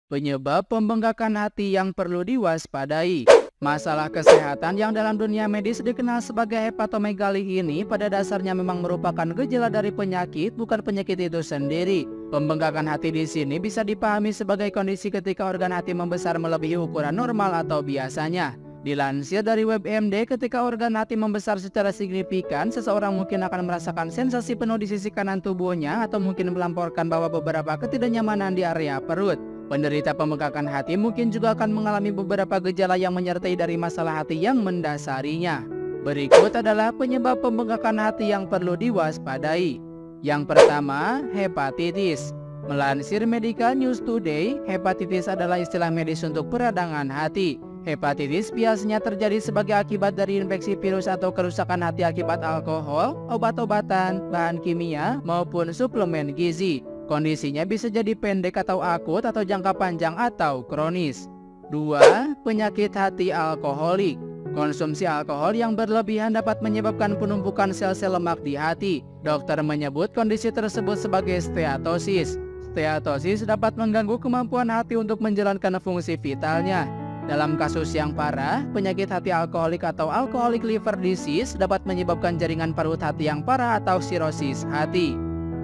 Penyebab pembengkakan hati yang perlu diwaspadai. Masalah kesehatan yang dalam dunia medis dikenal sebagai hepatomegali ini pada dasarnya memang merupakan gejala dari penyakit, bukan penyakit itu sendiri. Pembengkakan hati di sini bisa dipahami sebagai kondisi ketika organ hati membesar melebihi ukuran normal atau biasanya. Dilansir dari WebMD, ketika organ hati membesar secara signifikan, seseorang mungkin akan merasakan sensasi penuh di sisi kanan tubuhnya atau mungkin melamporkan bahwa beberapa ketidaknyamanan di area perut. Penderita pembengkakan hati mungkin juga akan mengalami beberapa gejala yang menyertai dari masalah hati yang mendasarinya. Berikut adalah penyebab pembengkakan hati yang perlu diwaspadai. Yang pertama, hepatitis. Melansir Medical News Today, hepatitis adalah istilah medis untuk peradangan hati. Hepatitis biasanya terjadi sebagai akibat dari infeksi virus atau kerusakan hati akibat alkohol, obat-obatan, bahan kimia, maupun suplemen gizi. Kondisinya bisa jadi pendek atau akut atau jangka panjang atau kronis. 2. Penyakit hati alkoholik. Konsumsi alkohol yang berlebihan dapat menyebabkan penumpukan sel-sel lemak di hati. Dokter menyebut kondisi tersebut sebagai steatosis. Steatosis dapat mengganggu kemampuan hati untuk menjalankan fungsi vitalnya. Dalam kasus yang parah, penyakit hati alkoholik atau alcoholic liver disease dapat menyebabkan jaringan parut hati yang parah atau sirosis hati.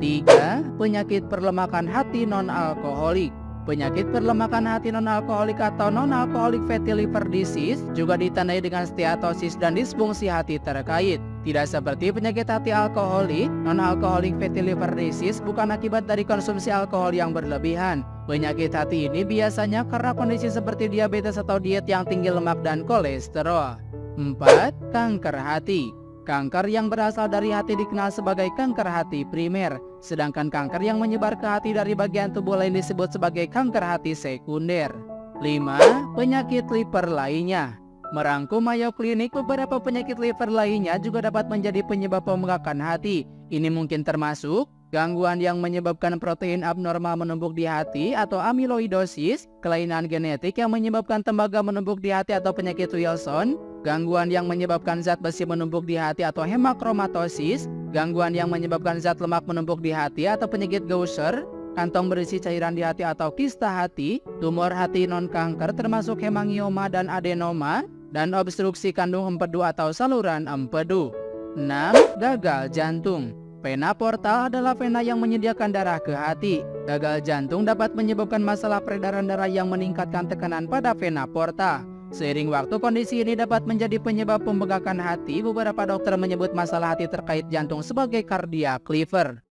3. Penyakit perlemakan hati non-alkoholik. Penyakit perlemakan hati non-alkoholik atau non-alcoholic fatty liver disease juga ditandai dengan steatosis dan disfungsi hati terkait. Tidak seperti penyakit hati alkoholik, non-alcoholic fatty liver disease bukan akibat dari konsumsi alkohol yang berlebihan. Penyakit hati ini biasanya karena kondisi seperti diabetes atau diet yang tinggi lemak dan kolesterol. 4. Kanker hati. Kanker yang berasal dari hati dikenal sebagai kanker hati primer, sedangkan kanker yang menyebar ke hati dari bagian tubuh lain disebut sebagai kanker hati sekunder. 5. Penyakit liver lainnya. Merangkum Mayo Clinic, beberapa penyakit liver lainnya juga dapat menjadi penyebab pembengkakan hati. Ini mungkin termasuk gangguan yang menyebabkan protein abnormal menumpuk di hati atau amyloidosis, kelainan genetik yang menyebabkan tembaga menumpuk di hati atau penyakit Wilson, gangguan yang menyebabkan zat besi menumpuk di hati atau hemakromatosis, gangguan yang menyebabkan zat lemak menumpuk di hati atau penyakit Gaucher, kantong berisi cairan di hati atau kista hati, tumor hati non-kanker termasuk hemangioma dan adenoma, dan obstruksi kandung empedu atau saluran empedu. 6. Gagal jantung. Vena portal adalah vena yang menyediakan darah ke hati. Gagal jantung dapat menyebabkan masalah peredaran darah yang meningkatkan tekanan pada vena porta. Seiring waktu, kondisi ini dapat menjadi penyebab pembengkakan hati. Beberapa dokter menyebut masalah hati terkait jantung sebagai cardiac liver.